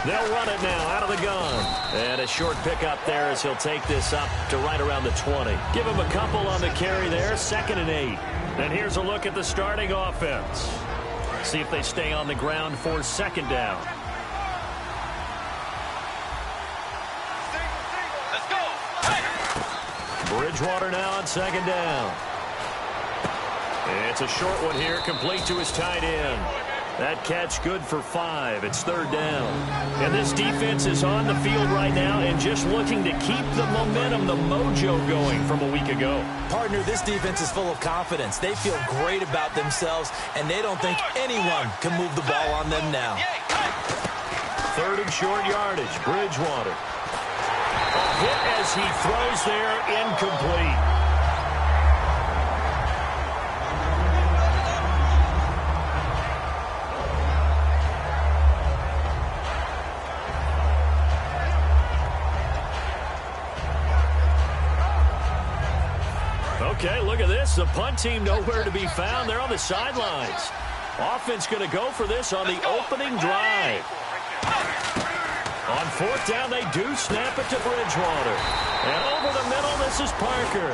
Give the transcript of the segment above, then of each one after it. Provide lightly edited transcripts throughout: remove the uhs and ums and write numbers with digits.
They'll run it now out of the gun. And a short pickup there as he'll take this up to right around the 20. Give him a couple on the carry there, 2nd and 8. And here's a look at the starting offense. See if they stay on the ground for 2nd down. Let's go. Bridgewater now on 2nd down. It's a short one here, complete to his tight end. That catch good for 5. It's 3rd down. And this defense is on the field right now and just looking to keep the momentum, the mojo going from a week ago. Partner, this defense is full of confidence. They feel great about themselves, and they don't think anyone can move the ball on them now. 3rd and short yardage, Bridgewater. A hit as he throws there, incomplete. Okay, look at this. The punt team nowhere to be found. They're on the sidelines. Offense going to go for this on the opening drive. On 4th down, they do snap it to Bridgewater. And over the middle, this is Parker.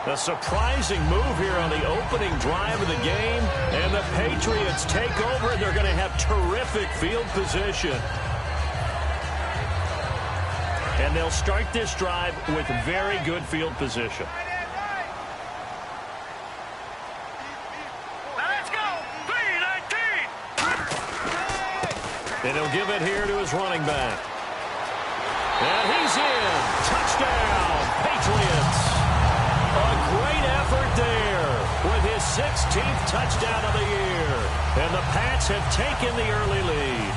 A surprising move here on the opening drive of the game. And the Patriots take over, and they're going to have terrific field position. And they'll start this drive with very good field position. And he'll give it here to his running back. And he's in. Touchdown, Patriots. A great effort there with his 16th touchdown of the year. And the Pats have taken the early lead.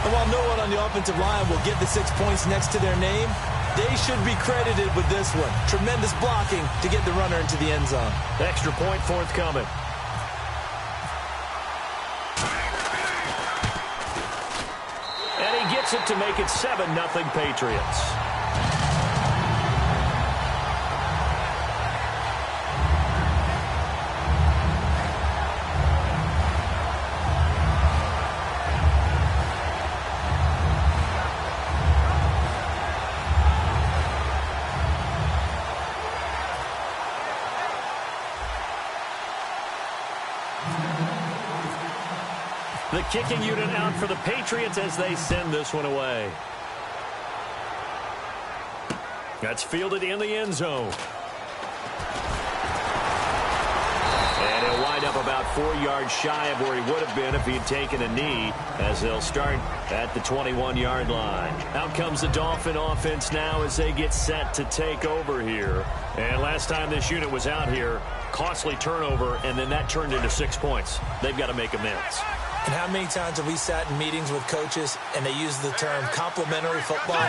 And while no one on the offensive line will get the 6 points next to their name, they should be credited with this one. Tremendous blocking to get the runner into the end zone. Extra point forthcoming. Gets it to make it 7-0 Patriots. The kicking unit out for the Patriots as they send this one away. That's fielded in the end zone. And he'll wind up about 4 yards shy of where he would have been if he'd taken a knee, as they'll start at the 21-yard line. Out comes the Dolphin offense now as they get set to take over here. And last time this unit was out here, costly turnover, and then that turned into 6 points. They've got to make amends. And how many times have we sat in meetings with coaches and they use the term complementary football?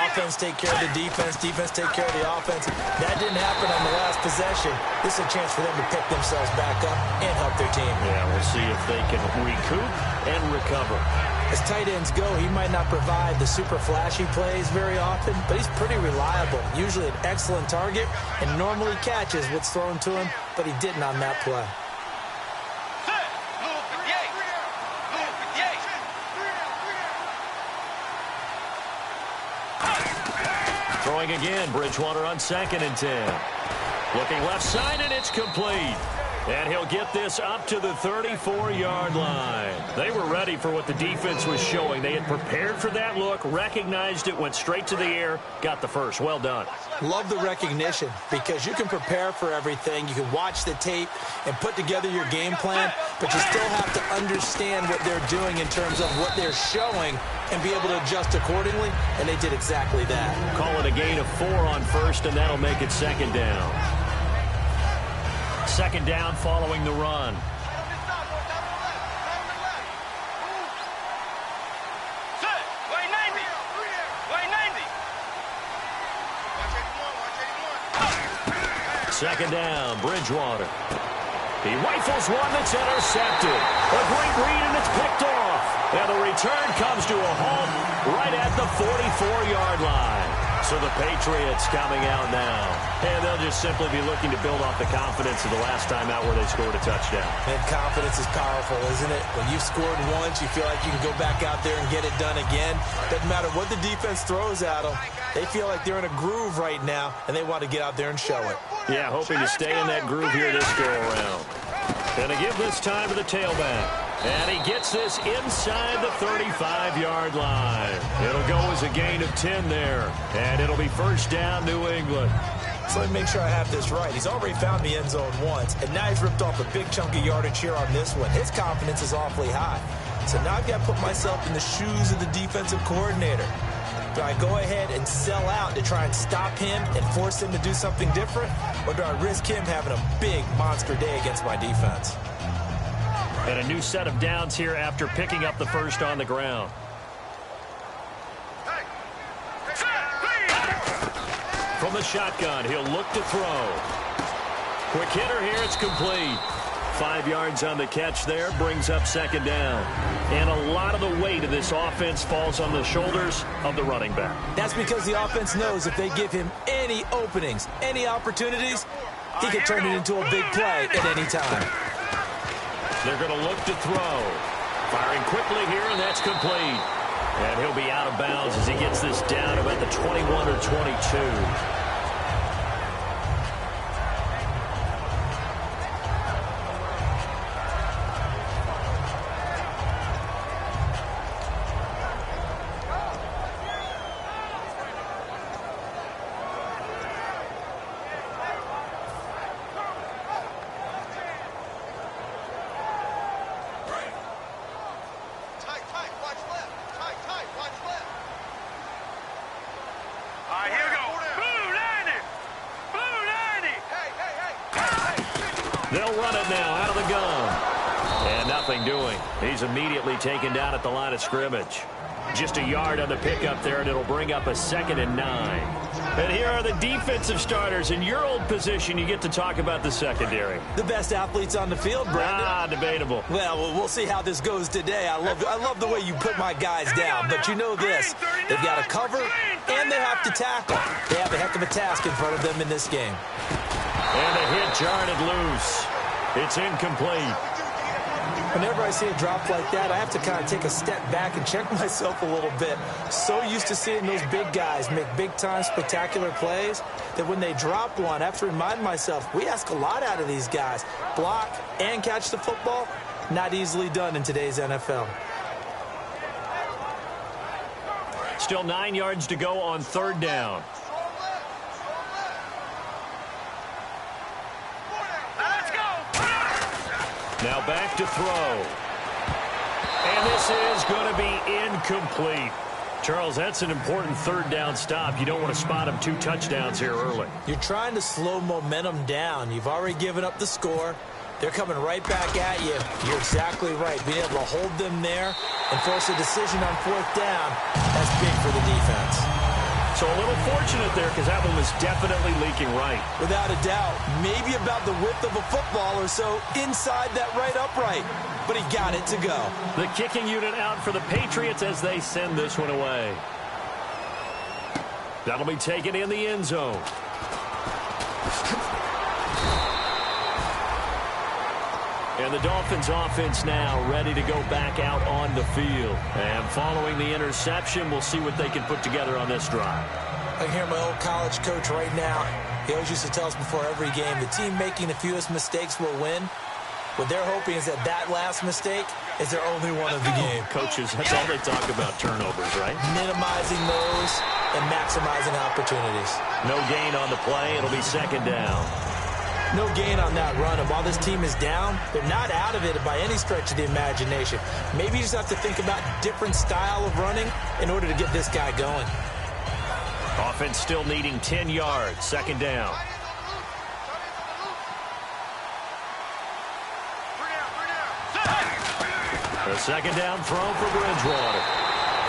Offense take care of the defense, defense take care of the offense. That didn't happen on the last possession. This is a chance for them to pick themselves back up and help their team. Yeah, we'll see if they can recoup and recover. As tight ends go, he might not provide the super flashy plays very often, but he's pretty reliable. Usually an excellent target and normally catches what's thrown to him, but he didn't on that play. Throwing again, Bridgewater on 2nd and 10. Looking left side, and it's complete. And he'll get this up to the 34-yard line. They were ready for what the defense was showing. They had prepared for that look, recognized it, went straight to the air, got the first. Well done. Love the recognition because you can prepare for everything. You can watch the tape and put together your game plan, but you still have to understand what they're doing in terms of what they're showing and be able to adjust accordingly, and they did exactly that. Call it a gain of 4 on 1st, and that'll make it 2nd down. 2nd down following the run. Second down, Bridgewater. He rifles one that's intercepted. A great read, and it's picked off. And the return comes to a halt right at the 44-yard line. So the Patriots coming out now. And they'll just simply be looking to build off the confidence of the last time out where they scored a touchdown. And confidence is powerful, isn't it? When you've scored once, you feel like you can go back out there and get it done again. Doesn't matter what the defense throws at them. They feel like they're in a groove right now, and they want to get out there and show it. Yeah, hoping to stay in that groove here this go-around. Going to give this time to the tailback. And he gets this inside the 35-yard line. It'll go as a gain of 10 there. And it'll be first down, New England. So let me make sure I have this right. He's already found the end zone once, and now he's ripped off a big chunk of yardage here on this one. His confidence is awfully high. So now I've got to put myself in the shoes of the defensive coordinator. Do I go ahead and sell out to try and stop him and force him to do something different? Or do I risk him having a big monster day against my defense? And a new set of downs here after picking up the first on the ground. From the shotgun, he'll look to throw. Quick hitter here, it's complete. 5 yards on the catch there, brings up second down. And a lot of the weight of this offense falls on the shoulders of the running back. That's because the offense knows if they give him any openings, any opportunities, he can turn it into a big play at any time. They're going to look to throw. Firing quickly here, and that's complete. And he'll be out of bounds as he gets this down about the 21 or 22. They'll run it now out of the gun. And nothing doing. He's immediately taken down at the line of scrimmage. Just a yard on the pickup there, and it'll bring up a 2nd and 9. And here are the defensive starters. In your old position, you get to talk about the secondary. The best athletes on the field, Brandon. Debatable. Well, we'll see how this goes today. I love the way you put my guys down. But you know this. They've got to cover, and they have to tackle. They have a heck of a task in front of them in this game. And a hit jarred loose. It's incomplete. Whenever I see a drop like that, I have to kind of take a step back and check myself a little bit. So used to seeing those big guys make big-time spectacular plays that when they drop one, I have to remind myself, we ask a lot out of these guys. Block and catch the football, not easily done in today's NFL. Still 9 yards to go on 3rd down. Now back to throw. And this is going to be incomplete. Charles, that's an important 3rd down stop. You don't want to spot him 2 touchdowns here early. You're trying to slow momentum down. You've already given up the score. They're coming right back at you. You're exactly right. Being able to hold them there and force a decision on 4th down, that's big for the defense. So a little fortunate there because that one was definitely leaking right. Without a doubt. Maybe about the width of a football or so inside that right upright. But he got it to go. The kicking unit out for the Patriots as they send this one away. That'll be taken in the end zone. And the Dolphins offense now ready to go back out on the field. And following the interception, we'll see what they can put together on this drive. I hear my old college coach right now. He always used to tell us before every game, the team making the fewest mistakes will win. What they're hoping is that that last mistake is their only one of the game. Coaches, that's all they talk about, turnovers, right? Minimizing those and maximizing opportunities. No gain on the play. It'll be 2nd down. No gain on that run, and while this team is down, they're not out of it by any stretch of the imagination. Maybe you just have to think about different style of running in order to get this guy going. Offense still needing 10 yards, 2nd down. The 2nd down throw for Bridgewater.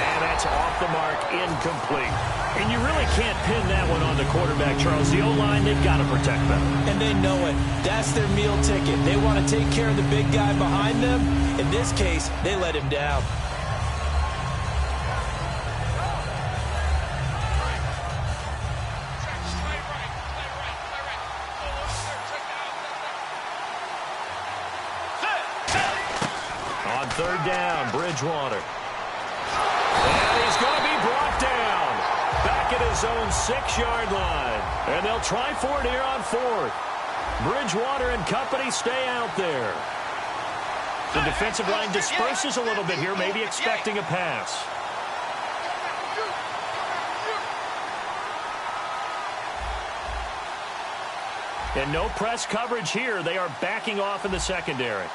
And that's off the mark, incomplete. And you really can't pin that one on the quarterback, Charles. The O-line, they've got to protect them. And they know it. That's their meal ticket. They want to take care of the big guy behind them. In this case, they let him down. On third down, Bridgewater. And he's going to be brought down. Back at his own 6-yard line. And they'll try for it here on fourth. Bridgewater and company stay out there. The defensive line disperses a little bit here, maybe expecting a pass. And no press coverage here. They are backing off in the secondary.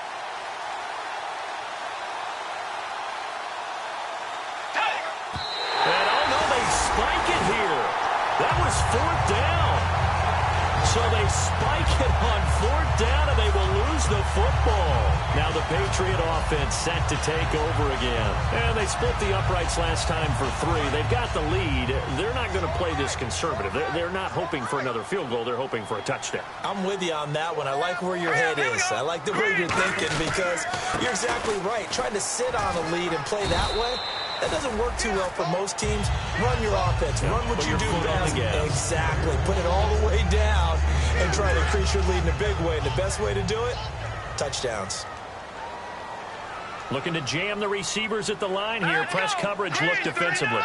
And oh no, they spike it here. That was fourth down. So they spike it on fourth down, and they will lose the football. Now the Patriot offense set to take over again. And they split the uprights last time for 3. They've got the lead. They're not going to play this conservative. They're not hoping for another field goal. They're hoping for a touchdown. I'm with you on that one. I like where your head is. I like the way you're thinking because you're exactly right. Trying to sit on a lead and play that way, that doesn't work too well for most teams. Run your offense. Run what you do best. Exactly. Put it all the way down and try to increase your lead in a big way. And the best way to do it, touchdowns. Looking to jam the receivers at the line here. Press coverage look defensively.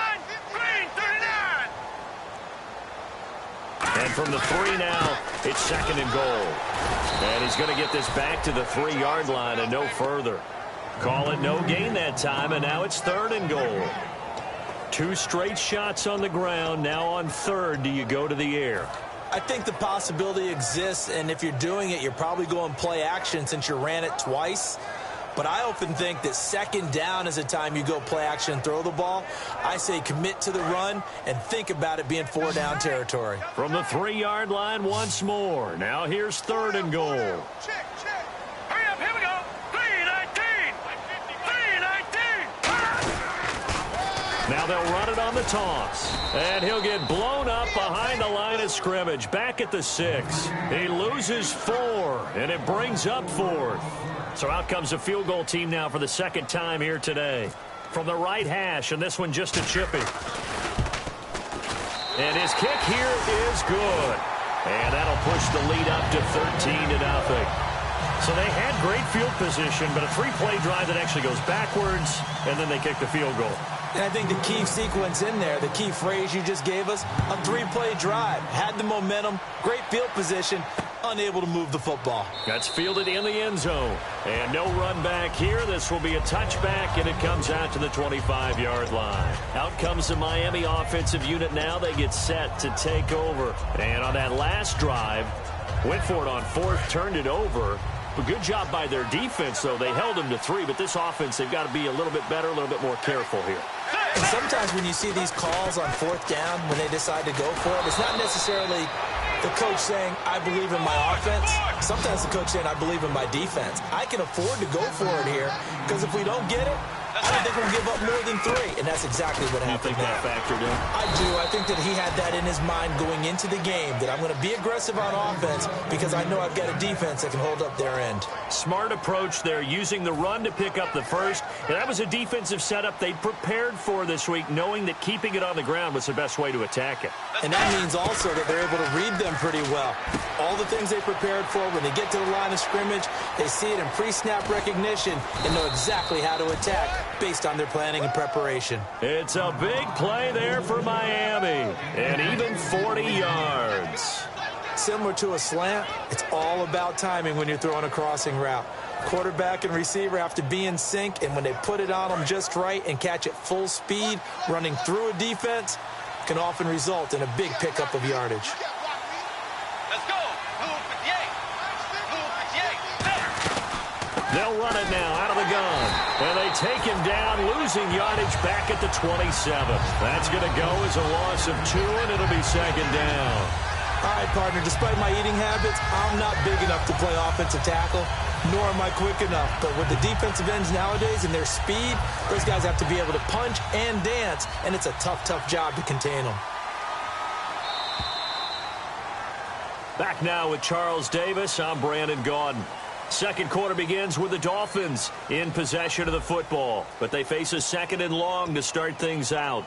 And from the 3 now, it's second and goal. And he's going to get this back to the 3-yard line and no further. Call it no gain that time, and now it's third and goal. 2 straight shots on the ground. Now on third, do you go to the air? I think the possibility exists, and if you're doing it, you're probably going play action since you ran it twice. But I often think that second down is the time you go play action and throw the ball. I say commit to the run and think about it being 4-down territory. From the 3-yard line once more. Now here's third and goal. Check. Hurry up, here we go. 3-19. 3-19. Now they'll run it on the toss. And he'll get blown up behind the line of scrimmage. Back at the 6. He loses 4, and it brings up 4th. So out comes a field goal team now for the second time here today. From the right hash, and this one just a chippy. And his kick here is good. And that'll push the lead up to 13-0. So they had great field position, but a 3-play drive that actually goes backwards, and then they kick the field goal. And I think the key sequence in there, the key phrase you just gave us, a 3-play drive. Had the momentum, great field position, unable to move the football. That's fielded in the end zone. And no run back here. This will be a touchback, and it comes out to the 25-yard line. Out comes the Miami offensive unit now. They get set to take over. And on that last drive, went for it on 4th, turned it over. A good job by their defense, though. They held them to 3, but this offense, they've got to be a little bit better, a little bit more careful here. And sometimes when you see these calls on 4th down, when they decide to go for it, it's not necessarily the coach saying, I believe in my offense. Sometimes the coach saying, I believe in my defense. I can afford to go for it here, because if we don't get it, I don't think we'll give up more than 3. And that's exactly what happened. You think that factored in? I do. I think that he had that in his mind going into the game, that I'm going to be aggressive on offense because I know I've got a defense that can hold up their end. Smart approach there, using the run to pick up the first. And that was a defensive setup they prepared for this week, knowing that keeping it on the ground was the best way to attack it. And that means also that they're able to read them pretty well. All the things they prepared for, when they get to the line of scrimmage, they see it in pre-snap recognition and know exactly how to attack based on their planning and preparation. It's a big play there for Miami, and even 40 yards. Similar to a slant, it's all about timing when you're throwing a crossing route. Quarterback and receiver have to be in sync, and when they put it on them just right and catch it full speed, running through a defense, can often result in a big pickup of yardage. Let's go. Move 58. Move 58. They'll run it now out of the gun. And they take him down, losing yardage back at the 27. That's going to go as a loss of 2, and it'll be second down. All right, partner, despite my eating habits, I'm not big enough to play offensive tackle, nor am I quick enough. But with the defensive ends nowadays and their speed, those guys have to be able to punch and dance, and it's a tough, tough job to contain them. Back now with Charles Davis. I'm Brandon Gaudin. Second quarter begins with the Dolphins in possession of the football, but they face a second and long to start things out.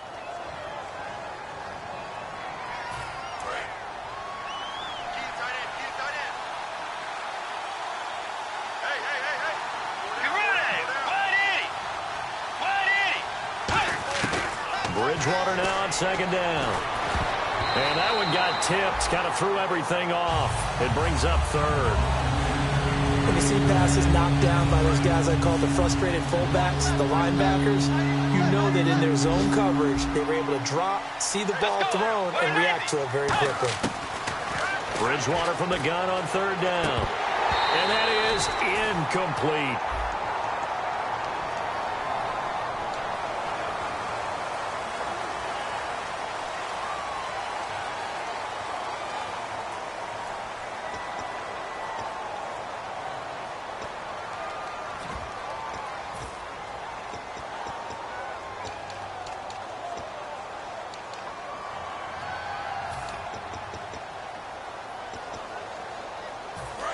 Get ready. Right Bridgewater now on second down. And that one got tipped, kind of threw everything off. It brings up third. When you see passes knocked down by those guys I call the frustrated fullbacks, the linebackers, you know that in their zone coverage, they were able to drop, see the ball thrown, and react to it very quickly. Bridgewater from the gun on third down. And that is incomplete.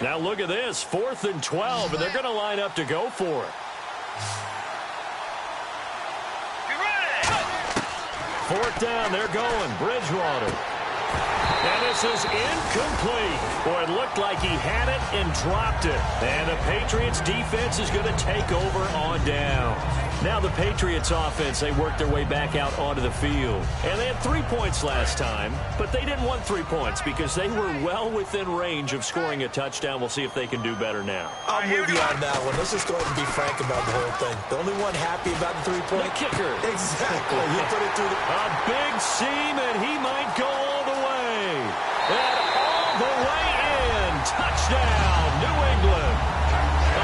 Now look at this, 4th and 12, and they're going to line up to go for it. Fourth down, they're going. Bridgewater. And this is incomplete. Boy, it looked like he had it and dropped it. And the Patriots defense is going to take over on down. Now the Patriots offense, they worked their way back out onto the field. And they had 3 points last time, but they didn't want 3 points because they were well within range of scoring a touchdown. We'll see if they can do better now. I'm with you on that one. Let's just go ahead and be frank about the whole thing. The only one happy about the 3-point kicker. Exactly. He put it through a big seam, and he might go all the way. And all the way in. Touchdown, New England.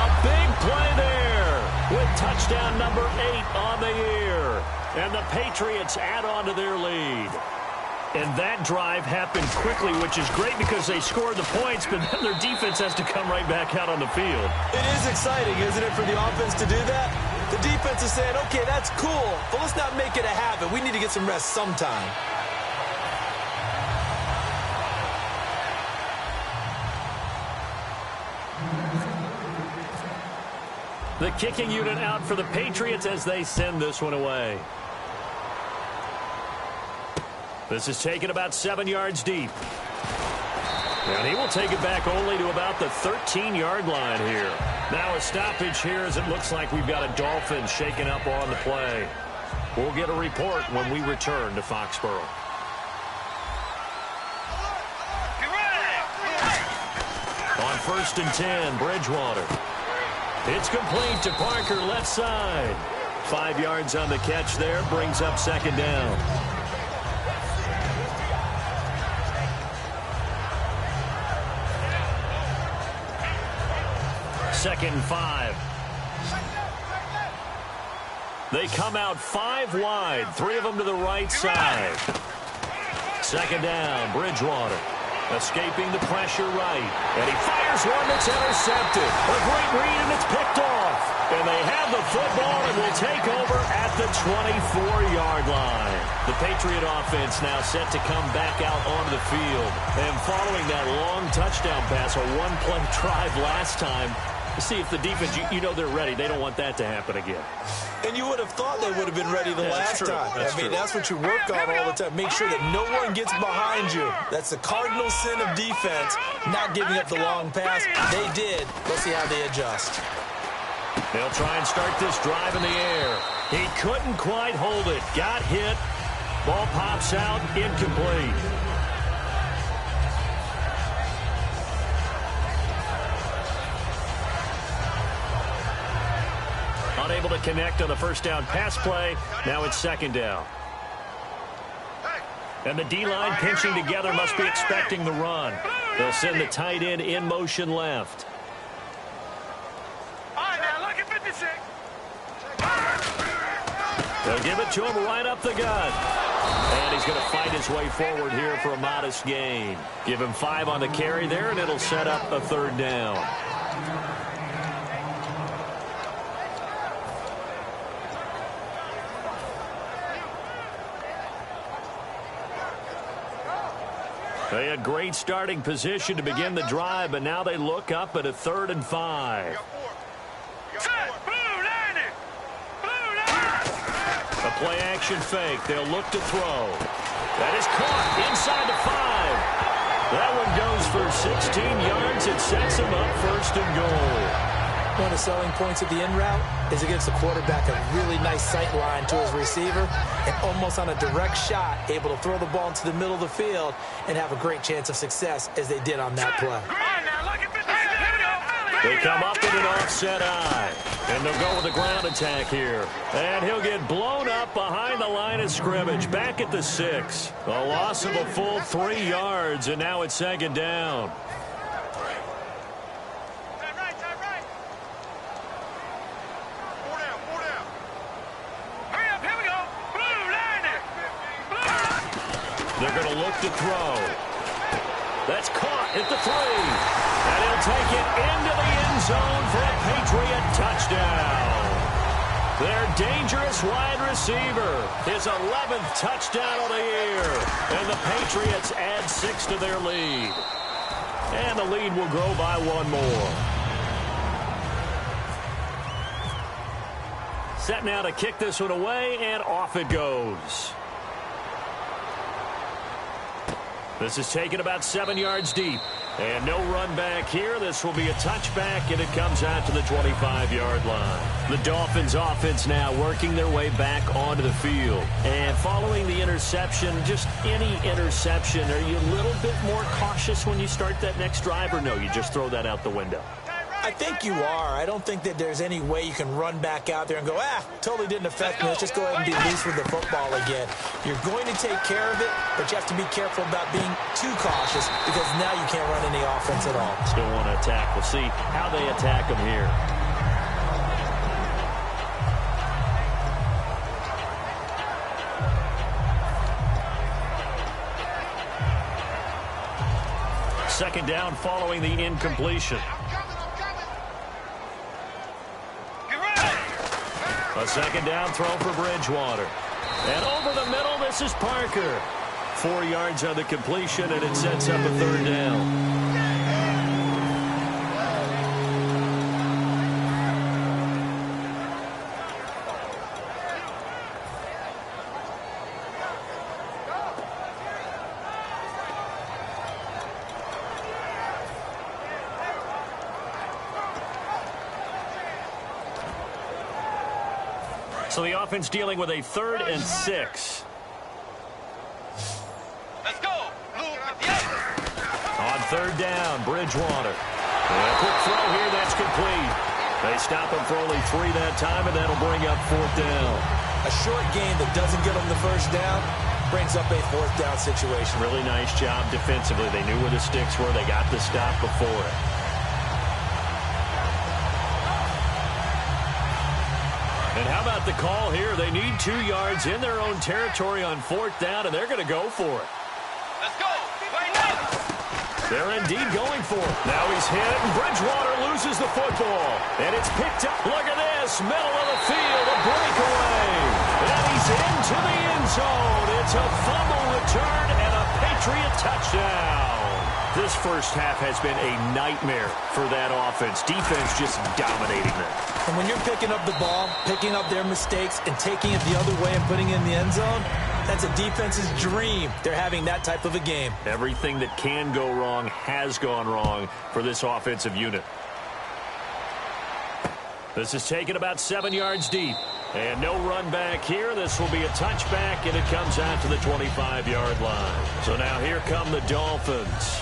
A big play there with touchdown number 8 on the year. And the Patriots add on to their lead. And that drive happened quickly, which is great because they scored the points, but then their defense has to come right back out on the field. It is exciting, isn't it, for the offense to do that? The defense is saying, okay, that's cool, but let's not make it a habit. We need to get some rest sometime. The kicking unit out for the Patriots as they send this one away. This is taken about 7 yards deep. And he will take it back only to about the 13-yard line here. Now a stoppage here as it looks like we've got a Dolphin shaken up on the play. We'll get a report when we return to Foxborough. On 1st and 10, Bridgewater. It's complete to Parker, left side. 5 yards on the catch there, brings up second down. Second and 5. They come out 5 wide, 3 of them to the right side. Second down, Bridgewater. Escaping the pressure right. And he fires one that's intercepted. A great read, and it's picked off. And they have the football and will take over at the 24-yard line. The Patriot offense now set to come back out onto the field. And following that long touchdown pass, a one-play drive last time, to see if the defense, you know they're ready. They don't want that to happen again. And you would have thought they would have been ready the last time. That's what you work on all the time. Make sure that no one gets behind you. That's the cardinal sin of defense, not giving up the long pass. They did. Let's see how they adjust. They'll try and start this drive in the air. He couldn't quite hold it. Got hit. Ball pops out. Incomplete. Unable to connect on the first down pass play. Now it's second down. And the D-line pinching together must be expecting the run. They'll send the tight end in motion left. They'll give it to him right up the gut. And he's going to fight his way forward here for a modest gain. Give him 5 on the carry there, and it'll set up a third down. They had great starting position to begin the drive, but now they look up at a 3rd and 5. A play-action fake. They'll look to throw. That is caught inside the 5. That one goes for 16 yards. It sets them up 1st and goal. One of the selling points of the in route is it gives the quarterback a really nice sight line to his receiver and almost on a direct shot able to throw the ball into the middle of the field and have a great chance of success as they did on that play. They come up with an offset eye, and they'll go with a ground attack here. And he'll get blown up behind the line of scrimmage, back at the 6. A loss of a full 3 yards, and now it's second down. They're going to look to throw. That's caught at the 3. And he'll take it into the end zone for a Patriot touchdown. Their dangerous wide receiver. His 11th touchdown of the year. And the Patriots add 6 to their lead. And the lead will grow by 1 more. Set now to kick this one away, and off it goes. This is taken about 7 yards deep. And no run back here. This will be a touchback, and it comes out to the 25-yard line. The Dolphins offense now working their way back onto the field. And following the interception, just any interception, are you a little bit more cautious when you start that next drive, or no, you just throw that out the window? I think you are. I don't think that there's any way you can run back out there and go, totally didn't affect me. Let's just go ahead and be loose with the football again. You're going to take care of it, but you have to be careful about being too cautious because now you can't run any offense at all. Still want to attack. We'll see how they attack them here. Second down following the incompletion. A second down throw for Bridgewater. And over the middle, this is Parker. 4 yards on the completion, and it sets up a third down. So the offense dealing with a 3rd and 6. Let's go. On third down, Bridgewater. And a quick throw here, that's complete. They stop him for only 3 that time, and that'll bring up 4th down. A short gain that doesn't get them the first down brings up a 4th down situation. Really nice job defensively. They knew where the sticks were. They got the stop before it. And how about the call here? They need 2 yards in their own territory on 4th down, and they're going to go for it. Let's go. Right now. They're indeed going for it. Now he's hit, and Bridgewater loses the football. And it's picked up. Look at this. Middle of the field, a breakaway. And he's into the end zone. It's a fumble return and a Patriot touchdown. This first half has been a nightmare for that offense. Defense just dominating them. And when you're picking up the ball, picking up their mistakes, and taking it the other way and putting it in the end zone, that's a defense's dream. They're having that type of a game. Everything that can go wrong has gone wrong for this offensive unit. This is taken about 7 yards deep. And no run back here. This will be a touchback, and it comes out to the 25-yard line. So now here come the Dolphins.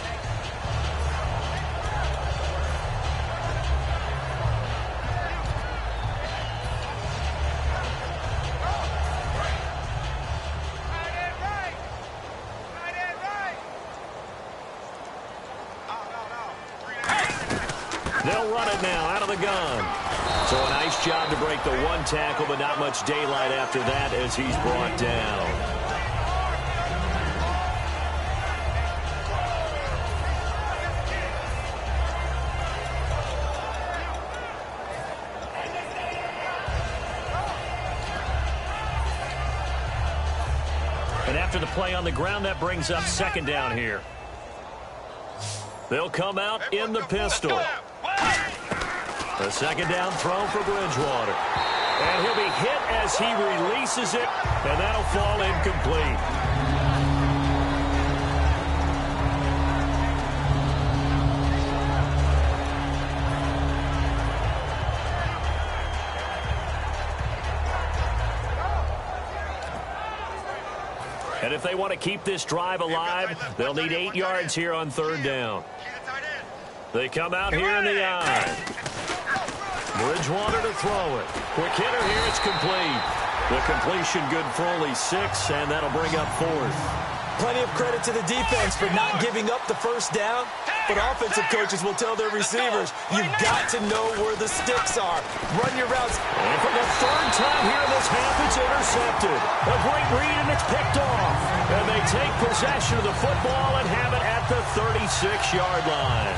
They'll run it now out of the gun. So a nice job to break the 1 tackle, but not much daylight after that as he's brought down. And after the play on the ground, that brings up 2nd down here. They'll come out in the pistol. A 2nd down throw for Bridgewater. And he'll be hit as he releases it, and that'll fall incomplete. And if they want to keep this drive alive, they'll need 8 yards here on third down. They come out here in the eye. Bridgewater to throw it. Quick hitter here, it's complete. The completion good for only 6, and that'll bring up 4th. Plenty of credit to the defense for not giving up the first down, but offensive coaches will tell their receivers, you've got to know where the sticks are. Run your routes. And for the 3rd time here in this half, it's intercepted. A great read, and it's picked off. And they take possession of the football and have it at the 36-yard line.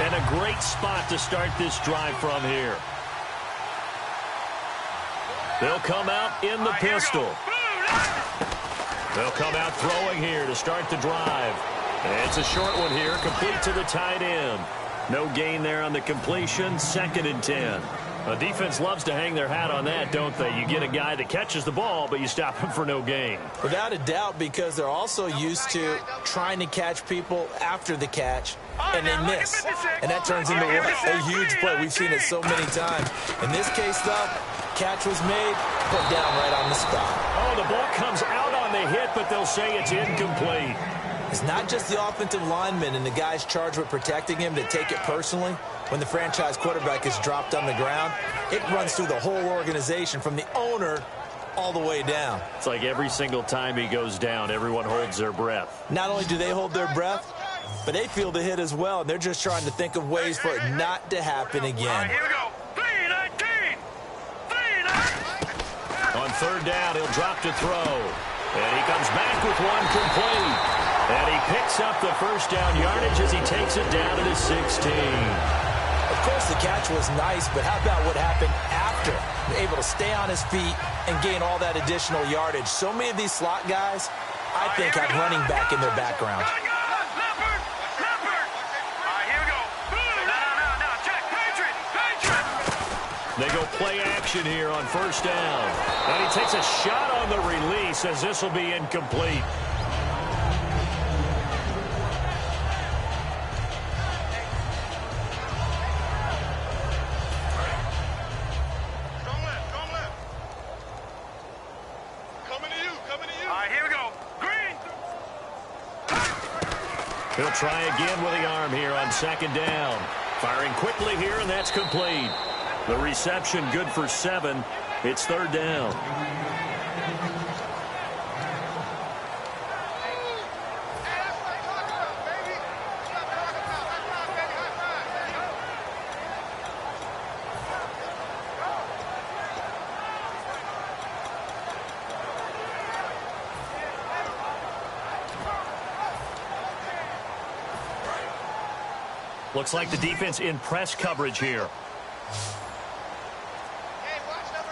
And a great spot to start this drive from here. They'll come out in the pistol. They'll come out throwing here to start the drive. And it's a short one here, complete to the tight end. No gain there on the completion, 2nd and 10. The defense loves to hang their hat on that, don't they? You get a guy that catches the ball, but you stop him for no gain. Without a doubt, because they're also used to trying to catch people after the catch, and they miss. And that turns into a huge play. We've seen it so many times. In this case, though, catch was made, put down right on the spot. Oh, the ball comes out on the hit, but they'll say it's incomplete. It's not just the offensive linemen and the guys charged with protecting him that take it personally. When the franchise quarterback is dropped on the ground, it runs through the whole organization from the owner all the way down. It's like every single time he goes down, everyone holds their breath. Not only do they hold their breath, but they feel the hit as well, and they're just trying to think of ways for it not to happen again. Here we go. 3-19. 3-19. On 3rd down, he'll drop to throw. And he comes back with one complete. And he picks up the 1st down yardage as he takes it down to the 16. Of course, the catch was nice, but how about what happened after? Able to stay on his feet and gain all that additional yardage. So many of these slot guys, I think, have running back in their background. They go play action here on 1st down. And he takes a shot on the release as this will be incomplete. He'll try again with the arm here on 2nd down. Firing quickly here, and that's complete. The reception good for 7. It's 3rd down. Looks like the defense in press coverage here.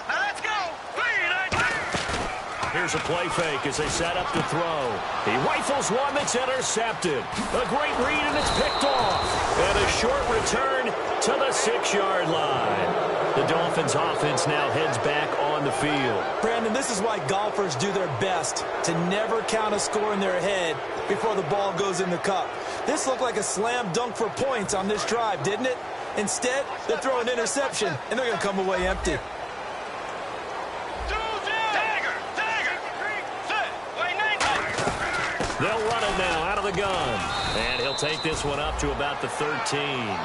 Let's go. 3-19. Here's a play fake as they set up to throw. He rifles one that's intercepted. A great read, and it's picked off. And a short return to the 6-yard line. The Dolphins offense now heads back on the field. Brandon, this is why golfers do their best to never count a score in their head before the ball goes in the cup. This looked like a slam dunk for points on this drive, didn't it? Instead, they throw an interception, and they're going to come away empty. They'll run it now out of the gun. And he'll take this one up to about the 13.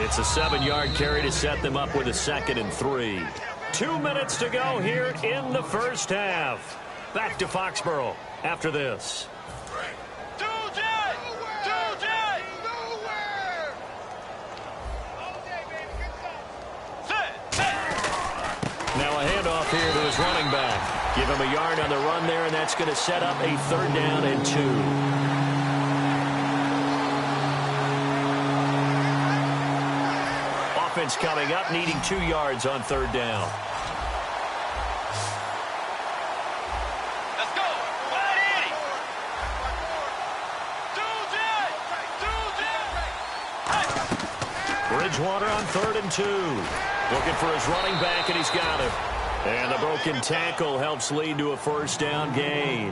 It's a 7-yard carry to set them up with a 2nd and 3. 2 minutes to go here in the 1st half. Back to Foxborough after this. Now a handoff here to his running back. Give him a yard on the run there, and that's going to set up a 3rd down and 2. Offense coming up, needing 2 yards on 3rd down. Let's go. 180. Bridgewater on 3rd and 2. Looking for his running back, and he's got him. And the broken tackle helps lead to a first down gain.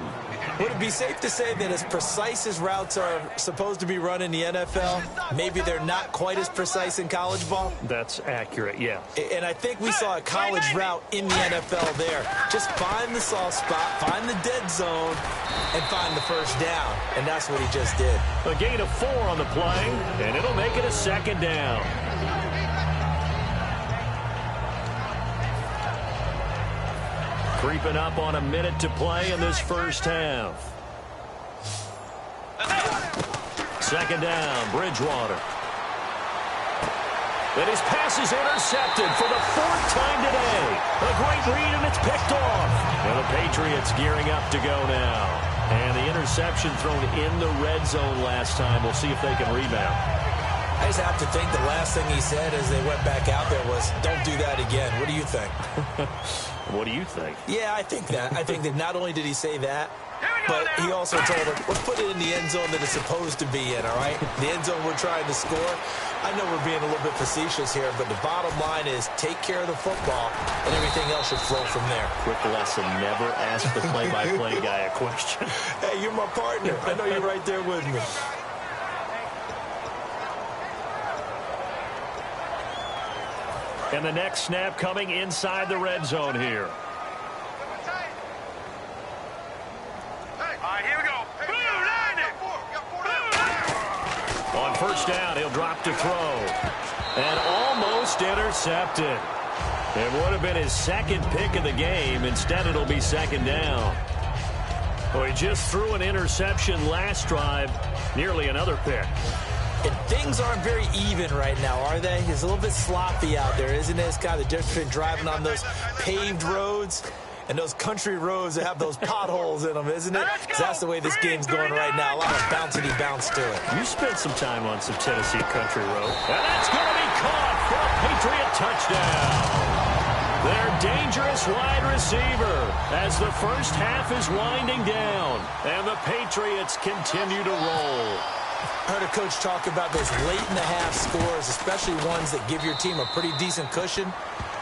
Would it be safe to say that as precise as routes are supposed to be run in the NFL, maybe they're not quite as precise in college ball? That's accurate, yeah. And I think we saw a college route in the NFL there. Just find the soft spot, find the dead zone, and find the first down. And that's what he just did. A gain of 4 on the play, and it'll make it a second down. Creeping up on a minute to play in this first half. Second down, Bridgewater. And his pass is intercepted for the 4th time today. A great read, and it's picked off. And the Patriots gearing up to go now. And the interception thrown in the red zone last time. We'll see if they can rebound. I just have to think the last thing he said as they went back out there was, don't do that again. What do you think? What do you think? Yeah, I think that. I think that not only did he say that, but he also told him, let's put it in the end zone that it's supposed to be in, all right? The end zone we're trying to score. I know we're being a little bit facetious here, but the bottom line is take care of the football, and everything else should flow from there. Quick lesson, never ask the play-by-play guy a question. Hey, you're my partner. I know you're right there with me. And the next snap coming inside the red zone here. On first down, he'll drop to throw. And almost intercepted. It would have been his second pick of the game. Instead, it'll be second down. Well, he just threw an interception last drive. Nearly another pick. And things aren't very even right now, are they? It's a little bit sloppy out there, isn't it? It's kind of the difference between driving on those paved roads and those country roads that have those potholes in them, isn't it? Because that's the way this game's going right now. A lot of bouncy bounce to it. You spent some time on some Tennessee country road. And that's going to be caught for a Patriot touchdown. Their dangerous wide receiver as the first half is winding down. And the Patriots continue to roll. I heard a coach talk about those late-in-the-half scores, especially ones that give your team a pretty decent cushion.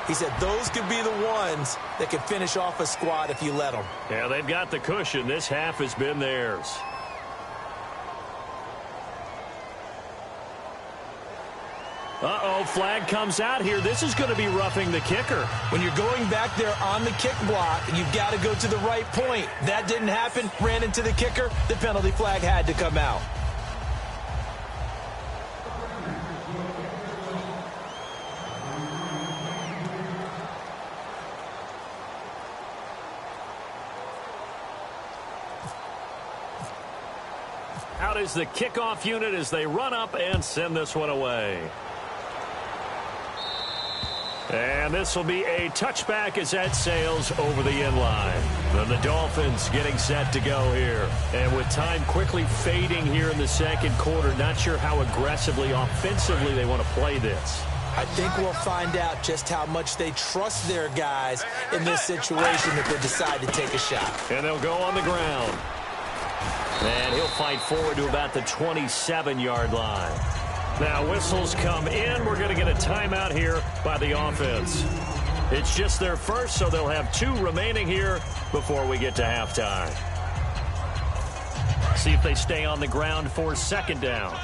He said those could be the ones that could finish off a squad if you let them. Yeah, they've got the cushion. This half has been theirs. Uh-oh, flag comes out here. This is going to be roughing the kicker. When you're going back there on the kick block, you've got to go to the right point. That didn't happen. Ran into the kicker. The penalty flag had to come out. Out is the kickoff unit as they run up and send this one away. And this will be a touchback as that sails over the end line. Then the Dolphins getting set to go here. And with time quickly fading here in the second quarter, not sure how aggressively, offensively they want to play this. I think we'll find out just how much they trust their guys in this situation if they decide to take a shot. And they'll go on the ground. And he'll fight forward to about the 27-yard line. Now whistles come in. We're going to get a timeout here by the offense. It's just their first, so they'll have 2 remaining here before we get to halftime. See if they stay on the ground for second down.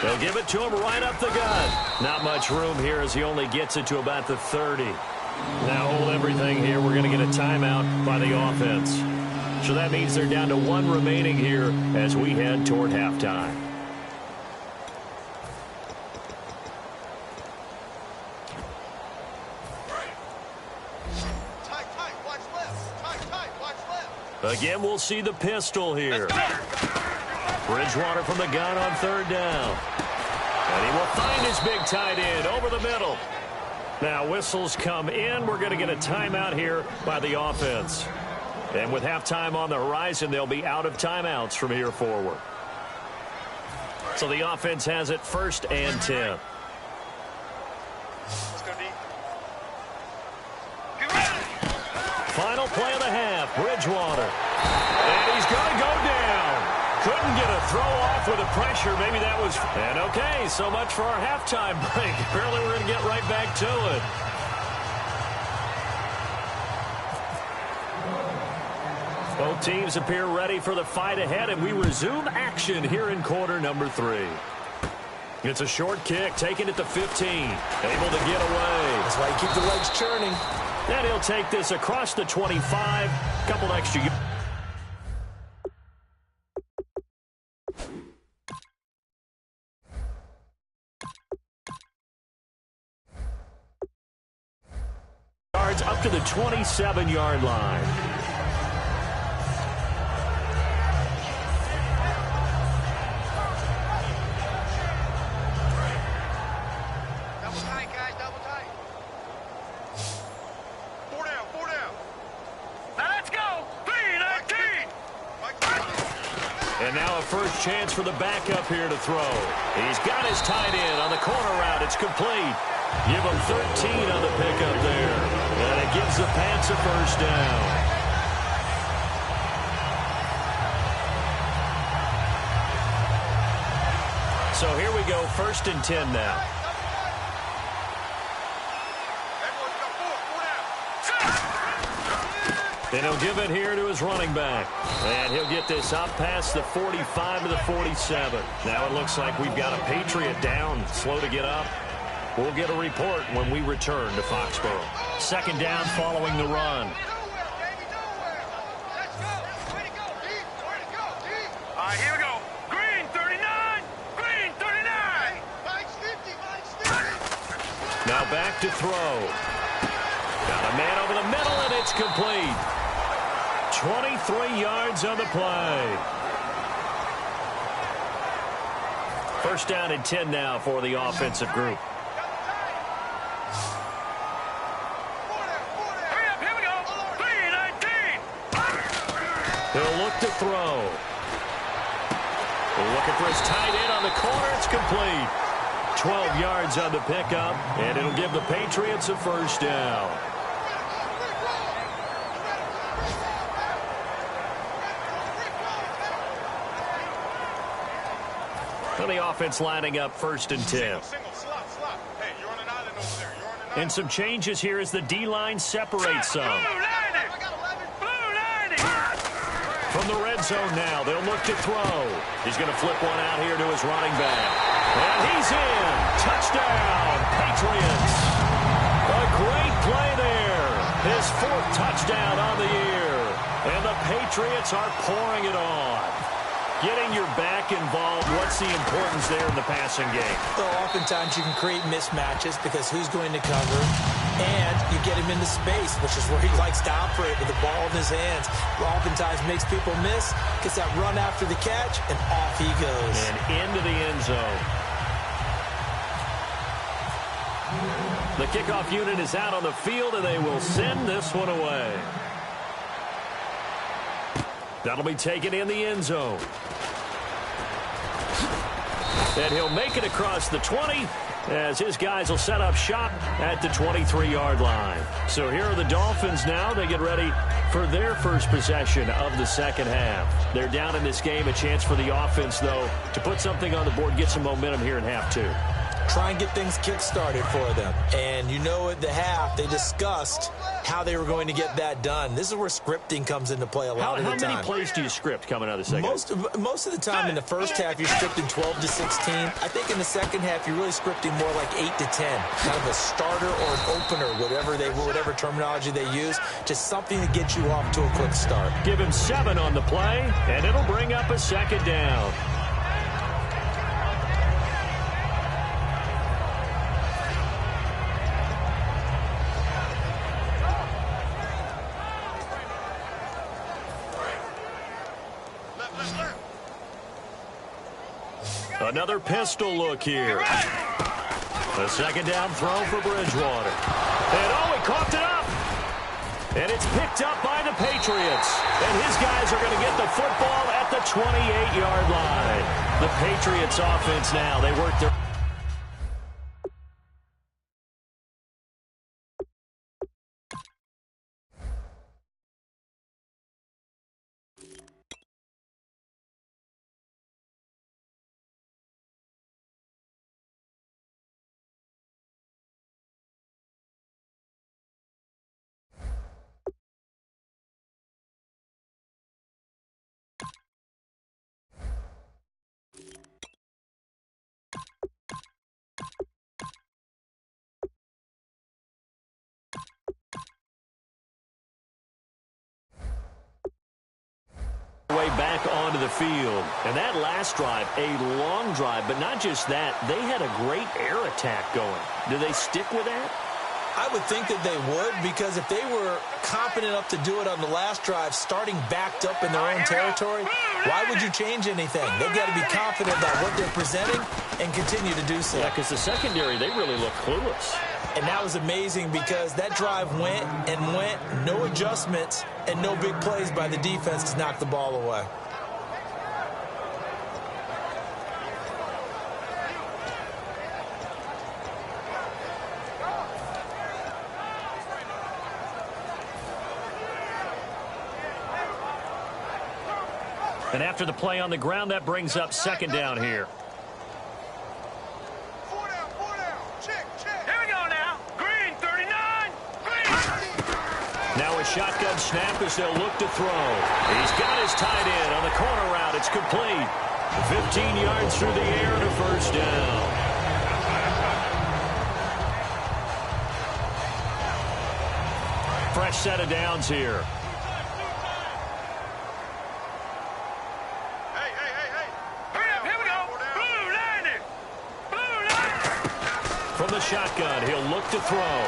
They'll give it to him right up the gut. Not much room here as he only gets it to about the 30. Now hold everything here. We're going to get a timeout by the offense. So that means they're down to 1 remaining here as we head toward halftime. Again, we'll see the pistol here. Bridgewater from the gun on third down. And he will find his big tight end over the middle. Now whistles come in. We're going to get a timeout here by the offense. And with halftime on the horizon, they'll be out of timeouts from here forward. So the offense has it 1st and 10. Final play of the half, Bridgewater. And he's going to go down. Could Couldn't get a throw off with the pressure. Maybe that was... And okay, so much for our halftime break. Apparently we're going to get right back to it. Both teams appear ready for the fight ahead, and we resume action here in quarter number 3. It's a short kick, taking it to 15. Able to get away. That's why you keep the legs churning. And he'll take this across the 25. Couple extra yards up to the 27-yard line. And now a first chance for the backup here to throw. He's got his tight end on the corner route. It's complete. Give him 13 on the pickup there. And it gives the Pants a first down. So here we go, 1st and 10 now. And he'll give it here to his running back. And he'll get this up past the 45 to the 47. Now it looks like we've got a Patriot down, slow to get up. We'll get a report when we return to Foxborough. 2nd down following the run. All right, here we go. Green 39. Green 39. Now back to throw. Got a man over the middle, and it's complete. 23 yards on the play. 1st down and 10 now for the offensive group. Hurry up, here we go. 3-19. He'll look to throw. Looking for his tight end on the corner. It's complete. 12 yards on the pickup, and it'll give the Patriots a first down. So the offense lining up 1st and 10. And some changes here as the D-line separates some. From the red zone now, they'll look to throw. He's going to flip one out here to his running back. And he's in. Touchdown, Patriots. A great play there. His 4th touchdown on the year. And the Patriots are pouring it on. Getting your back involved, what's the importance there in the passing game? Well, oftentimes you can create mismatches because who's going to cover, and you get him into space, which is where he likes to operate with the ball in his hands. Oftentimes makes people miss, gets that run after the catch, and off he goes. And into the end zone. The kickoff unit is out on the field, and they will send this one away. That'll be taken in the end zone. And he'll make it across the 20 as his guys will set up shop at the 23-yard line. So here are the Dolphins now. They get ready for their first possession of the 2nd half. They're down in this game. A chance for the offense, though, to put something on the board, get some momentum here in half 2. Try and get things kick-started for them. And you know at the half, they discussed how they were going to get that done. This is where scripting comes into play a lot of the time. How many plays do you script coming out of the 2nd? Most of the time in the 1st half, you're scripting 12 to 16. I think in the 2nd half, you're really scripting more like 8 to 10. Kind of a starter or an opener, whatever terminology they use. Just something to get you off to a quick start. Give him 7 on the play, and it'll bring up a 2nd down. Another pistol look here. A 2nd down throw for Bridgewater. And oh, he coughed it up. And it's picked up by the Patriots. And his guys are going to get the football at the 28-yard line. The Patriots offense now, they work their... back onto the field. And that last drive, a long drive, but not just that, they had a great air attack going. Do they stick with that? I would think that they would, because if they were confident enough to do it on the last drive, starting backed up in their own territory, why would you change anything? They've got to be confident about what they're presenting and continue to do so. Yeah, because the secondary, they really look clueless. And that was amazing because that drive went and went, no adjustments and no big plays by the defense to knock the ball away. And after the play on the ground, that brings up second down here. Four down. Check. Here we go now. Green, 39. Green. Now a shotgun snap as they'll look to throw. He's got his tight end on the corner route. It's complete. 15 yards through the air and a first down. Fresh set of downs here. From the shotgun, he'll look to throw.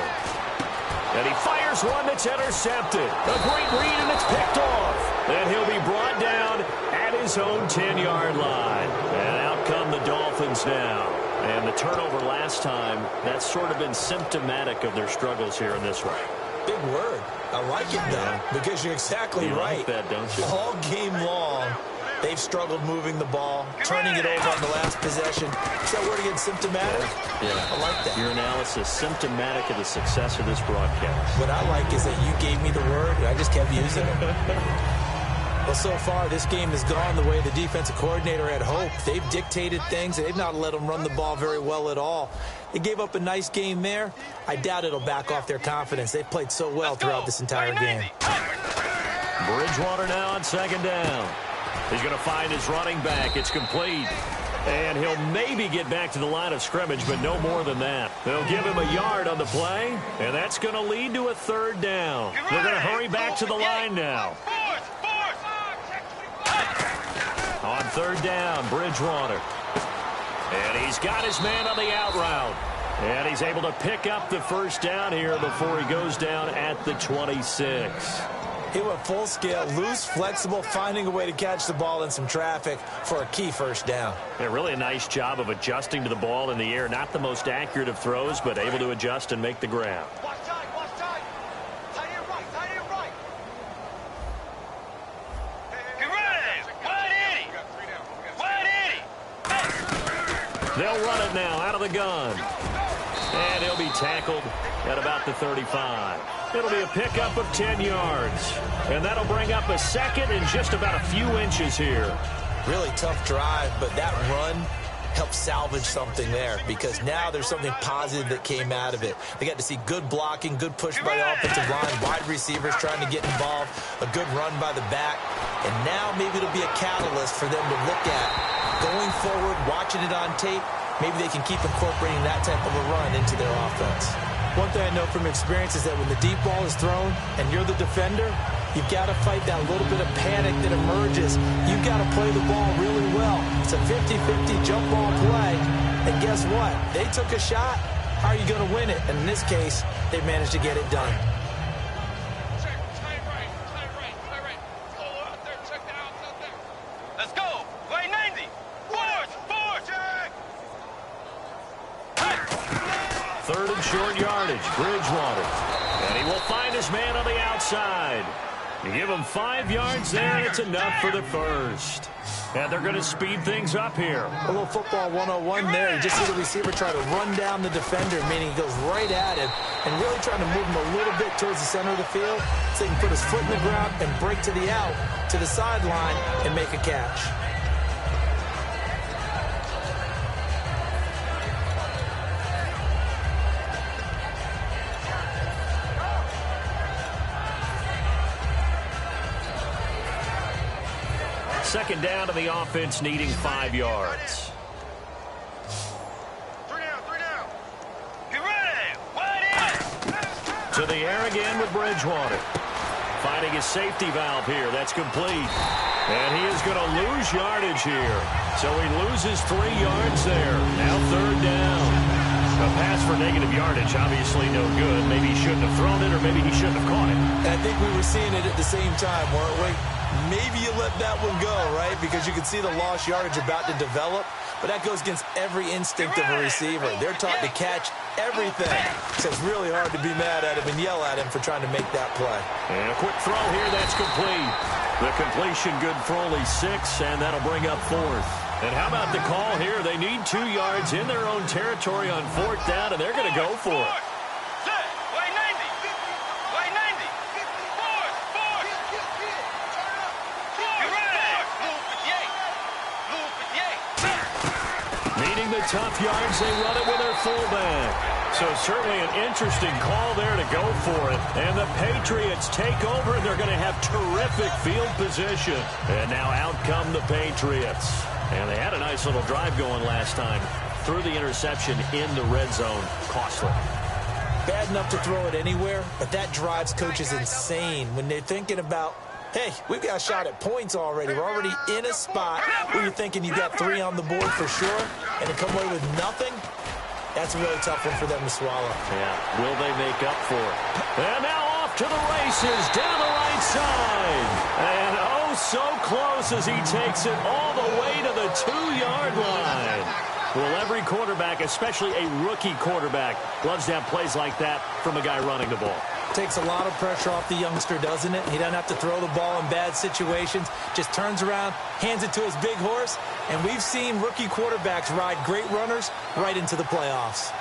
And he fires one that's intercepted. A great read, and it's picked off. And he'll be brought down at his own 10-yard line. And out come the Dolphins now. And the turnover last time, that's sort of been symptomatic of their struggles here in this one. Big word. I like it, though, because you're exactly right. Like that, don't you? All game long, they've struggled moving the ball, turning it over on the last possession. Is that word again, symptomatic? Yeah. I like that. Your analysis, symptomatic of the success of this broadcast. What I like is that you gave me the word, and I just kept using it. Well, so far, this game has gone the way the defensive coordinator had hoped. They've dictated things, and they've not let them run the ball very well at all. They gave up a nice game there. I doubt it'll back off their confidence. They've played so well throughout this entire game. Bridgewater now on second down. He's going to find his running back. It's complete. And he'll maybe get back to the line of scrimmage, but no more than that. They'll give him a yard on the play, and that's going to lead to a third down. They're going to hurry back to the line now. On third down, Bridgewater. And he's got his man on the out route. And he's able to pick up the first down here before he goes down at the 26. He went full scale, loose, flexible, finding a way to catch the ball in some traffic for a key first down. Yeah, really a nice job of adjusting to the ball in the air. Not the most accurate of throws, but able to adjust and make the grab. Watch time. Tight end right. Get ready. Wide Eddie. They'll run it now out of the gun. And he'll be tackled at about the 35. It'll be a pickup of 10 yards. And that'll bring up a second and just about a few inches here. Really tough drive, but that run helped salvage something there because now there's something positive that came out of it. They got to see good blocking, good push by the offensive line, wide receivers trying to get involved, a good run by the back. And now maybe it'll be a catalyst for them to look at going forward, watching it on tape. Maybe they can keep incorporating that type of a run into their offense. One thing I know from experience is that when the deep ball is thrown and you're the defender, you've got to fight that little bit of panic that emerges. You've got to play the ball really well. It's a 50-50 jump ball play. And guess what? They took a shot. How are you going to win it? And in this case, they managed to get it done. Let's go. Play 90. Four, check. Third and short yardage, Bridgewater. And he will find his man on the outside. You give him 5 yards there, and it's enough for the first. And they're going to speed things up here. A little football 101 there. You just see the receiver try to run down the defender, meaning he goes right at him and really trying to move him a little bit towards the center of the field so he can put his foot in the ground and break to the out, to the sideline, and make a catch. Second down to the offense, needing 5 yards. 3 down. Get ready. Wide in. To the air again with Bridgewater. finding his safety valve here. That's complete. And he is going to lose yardage here. So he loses 3 yards there. Now 3rd down. A pass for negative yardage, obviously no good. Maybe he shouldn't have thrown it, or maybe he shouldn't have caught it. I think we were seeing it at the same time, weren't we? Maybe you let that one go, right? Because you can see the lost yardage about to develop. But that goes against every instinct of a receiver. They're taught to catch everything. So it's really hard to be mad at him and yell at him for trying to make that play. And a quick throw here, that's complete. The completion good for only 6, and that'll bring up 4th. And how about the call here? They need 2 yards in their own territory on 4th down, and they're going to go for it. Needing the tough yards, they run it with their fullback. So certainly an interesting call there to go for it. And the Patriots take over, and they're going to have terrific field position. And now out come the Patriots. And they had a nice little drive going last time. Threw the interception in the red zone. Costly. Bad enough to throw it anywhere, but that drives coaches insane when they're thinking about, hey, we've got a shot at points already. We're already in a spot where you're thinking you got 3 on the board for sure, and to come away with nothing, that's a really tough one for them to swallow. Yeah, will they make up for it? And now off to the races, down the right side. And oh, so close as he takes it all the way to the 2-yard line. Well, every quarterback, especially a rookie quarterback, loves to have plays like that from a guy running the ball. Takes a lot of pressure off the youngster, doesn't it? He doesn't have to throw the ball in bad situations. Just turns around, hands it to his big horse. And we've seen rookie quarterbacks ride great runners right into the playoffs.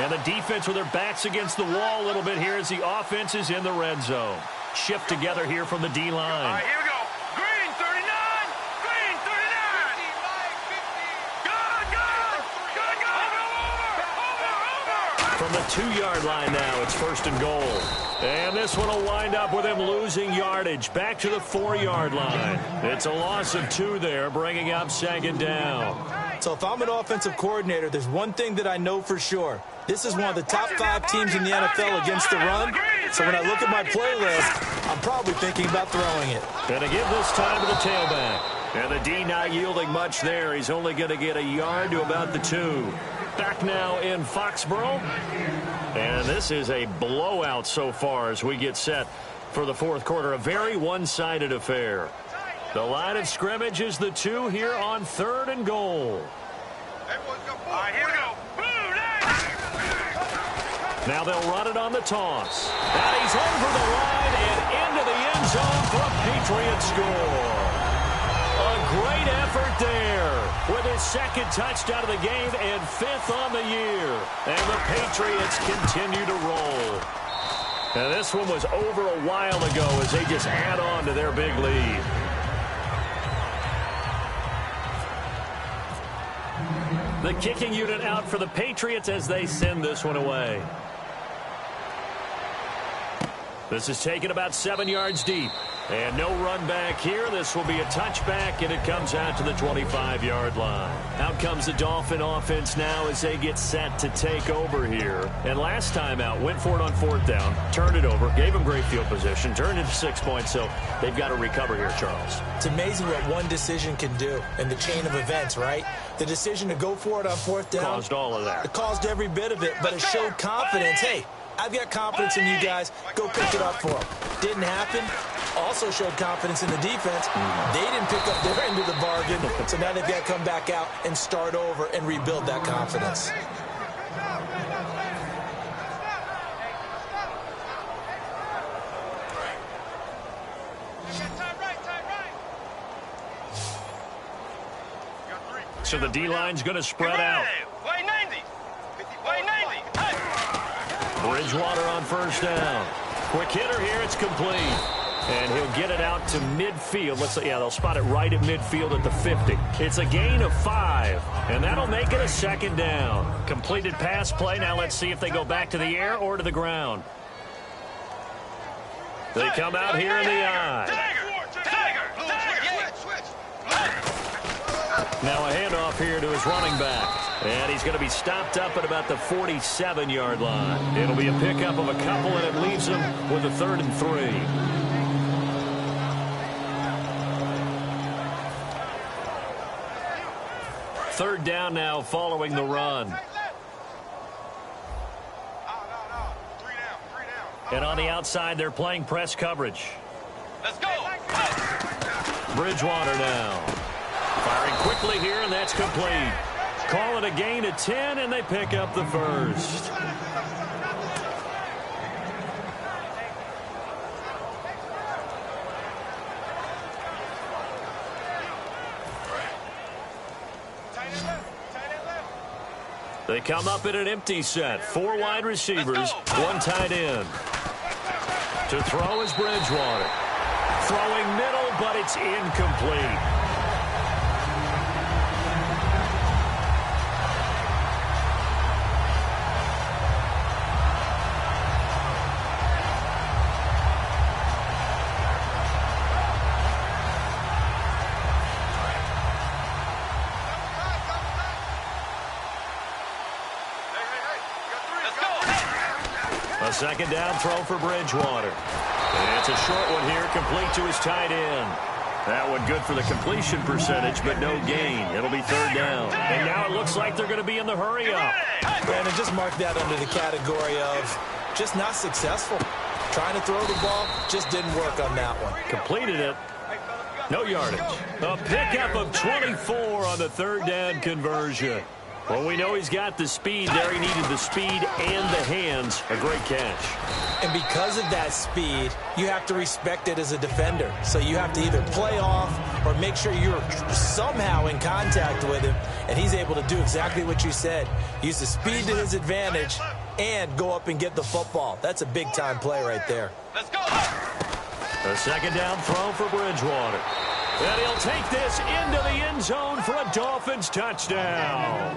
And the defense with their backs against the wall a little bit here as the offense is in the red zone. Shift together here from the D-line. All right, here we go. Green 39. Green 39. Good. From the 2-yard line now, it's 1st and goal. And this one will wind up with him losing yardage. Back to the 4-yard line. It's a loss of 2 there, bringing up 2nd down. So if I'm an offensive coordinator, there's one thing that I know for sure. This is one of the top 5 teams in the NFL against the run. So when I look at my playlist, I'm probably thinking about throwing it. Going to give this time to the tailback. And the D not yielding much there. He's only going to get a yard to about the 2. Back now in Foxborough. And this is a blowout so far as we get set for the 4th quarter. A very one-sided affair. The line of scrimmage is the 2 here on 3rd and goal. All right, here we go. Now they'll run it on the toss. And he's over the line and into the end zone for a Patriot score. A great effort there with his 2nd touchdown of the game and 5th on the year. And the Patriots continue to roll. And this one was over a while ago as they just add on to their big lead. The kicking unit out for the Patriots as they send this one away. This is taken about 7 yards deep. And no run back here. This will be a touchback, and it comes out to the 25-yard line. Out comes the Dolphin offense now as they get set to take over here. And last time out, went for it on 4th down, turned it over, gave them great field position, turned it to 6 points, so they've got to recover here, Charles. It's amazing what one decision can do in the chain of events, right? The decision to go for it on 4th down. Caused all of that. It caused every bit of it, but it showed confidence. Hey, I've got confidence in you guys. Go pick it up for them. Didn't happen. Also showed confidence in the defense. They didn't pick up their end of the bargain, so now they've got to come back out and start over and rebuild that confidence. So the D-line's going to spread out. Way 90. Way 90. Bridgewater on 1st down. Quick hitter here. It's complete. And he'll get it out to midfield. Let's see. Yeah, they'll spot it right at midfield at the 50. It's a gain of 5. And that'll make it a 2nd down. Completed pass play. Now let's see if they go back to the air or to the ground. They come out here in the eye. Now a handoff here to his running back. And he's going to be stopped up at about the 47-yard line. It'll be a pickup of a couple, and it leaves him with a 3rd and 3. Third down now following the run. And on the outside, they're playing press coverage. Let's go. Bridgewater now. Firing quickly here, and that's complete. Call it a gain of 10, and they pick up the first. They come up in an empty set. 4 wide receivers, 1 tight end. To throw is Bridgewater. Throwing middle, but it's incomplete. A second down throw for Bridgewater. And it's a short one here, complete to his tight end. That one good for the completion percentage, but no gain. It'll be 3rd down. And now it looks like they're going to be in the hurry-up. Brandon, just mark that under the category of just not successful. Trying to throw the ball, just didn't work on that one. Completed it. No yardage. A pickup of 24 on the 3rd down conversion. Well, we know he's got the speed there. He needed the speed and the hands. A great catch. And because of that speed, you have to respect it as a defender. So you have to either play off or make sure you're somehow in contact with him, and he's able to do exactly what you said. Use the speed to his advantage and go up and get the football. That's a big-time play right there. Let's go. A second down throw for Bridgewater. And he'll take this into the end zone for a Dolphins touchdown.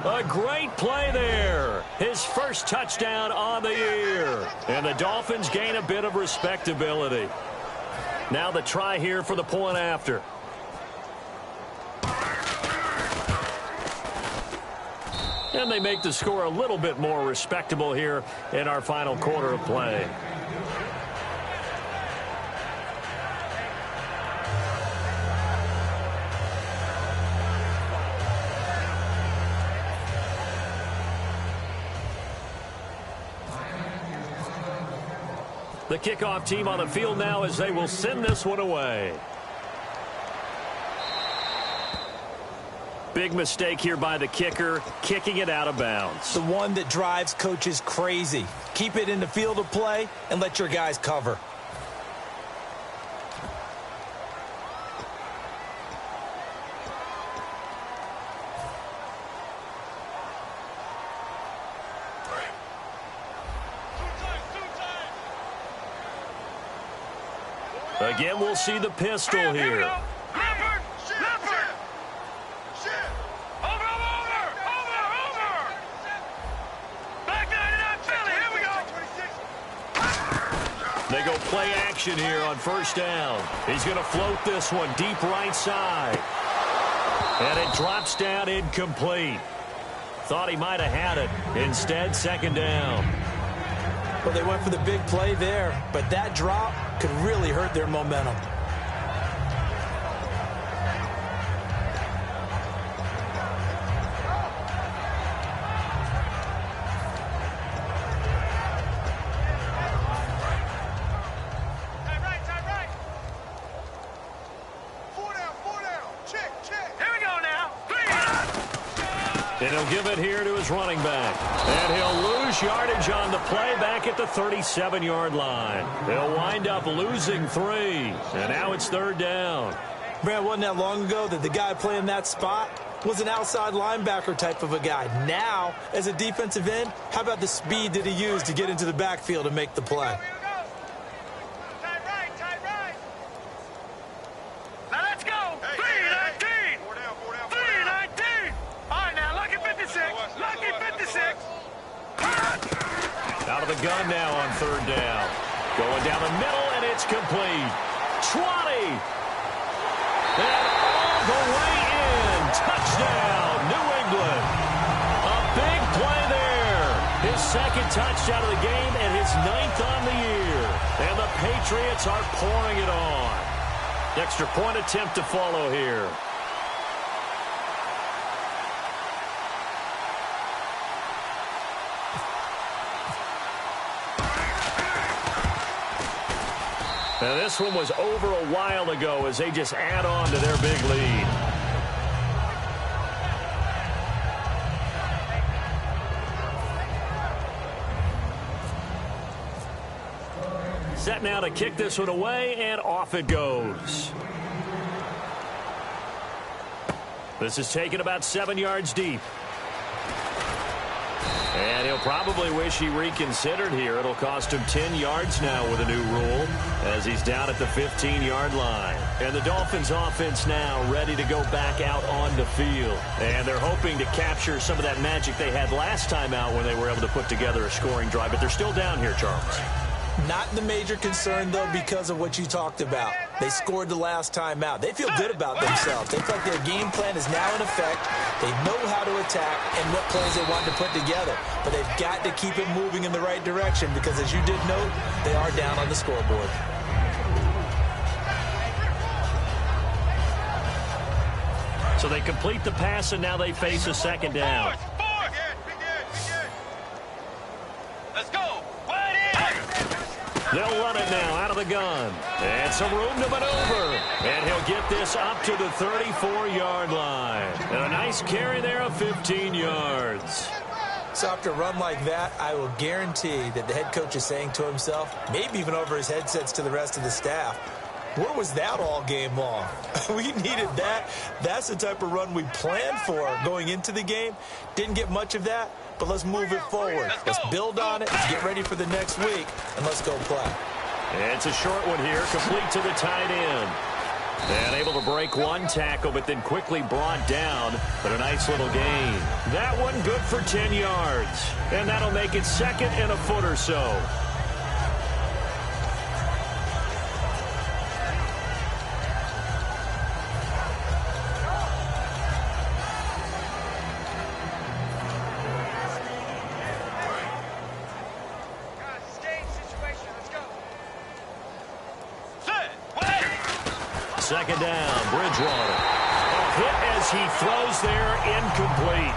A great play there. His first touchdown on the year. And the Dolphins gain a bit of respectability. Now the try here for the point after. And they make the score a little bit more respectable here in our final quarter of play. The kickoff team on the field now as they will send this one away. Big mistake here by the kicker, kicking it out of bounds. The one that drives coaches crazy. Keep it in the field of play and let your guys cover. Again, we'll see the pistol here. Leopard! Leopard! Over! Back 99 Philly, here we go! They go play action here on 1st down. He's going to float this one deep right side. And it drops down incomplete. Thought he might have had it. Instead, 2nd down. Well, they went for the big play there, but that drop could really hurt their momentum. Time right. 4 down. Check. Here we go now. 3. And he'll give it here to his running back. And he'll lose yardage on the play back at the 37-yard line. They'll wind up losing 3. And now it's 3rd down. Man, wasn't that long ago that the guy playing that spot was an outside linebacker type of a guy. Now, as a defensive end, how about the speed that he used to get into the backfield and make the play? Time right. Now let's go. 3-19. 3-19. All right, now, lucky 56. Out of the gun now on 3rd down. Going down the middle, and it's complete. 20. And all the way in. touchdown, New England. A big play there. His second touchdown of the game and his 9th on the year. And the Patriots are pouring it on. Extra point attempt to follow here. Now this one was over a while ago as they just add on to their big lead. Set now to kick this one away, and off it goes. This is taken about 7 yards deep. And he'll probably wish he reconsidered here. It'll cost him 10 yards now with a new rule as he's down at the 15-yard line. And the Dolphins offense now ready to go back out on the field. And they're hoping to capture some of that magic they had last time out when they were able to put together a scoring drive. But they're still down here, Charles. Not the major concern, though, because of what you talked about. They scored the last time out. They feel good about themselves. They feel like their game plan is now in effect. They know how to attack and what plays they want to put together. But they've got to keep it moving in the right direction because, as you did note, they are down on the scoreboard. So they complete the pass, and now they face a second down. They'll run it now out of the gun. And some room to maneuver. And he'll get this up to the 34-yard line. And a nice carry there of 15 yards. So after a run like that, I will guarantee that the head coach is saying to himself, maybe even over his headsets to the rest of the staff, where was that all game long? We needed that. That's the type of run we planned for going into the game. Didn't get much of that, but let's move it forward. Let's build on it, get ready for the next week, and let's go play. It's a short one here, complete to the tight end. And able to break one tackle, but then quickly brought down. But a nice little gain. That one good for 10 yards. And that'll make it second and a foot or so. Second down, Bridgewater. A hit as he throws there, incomplete.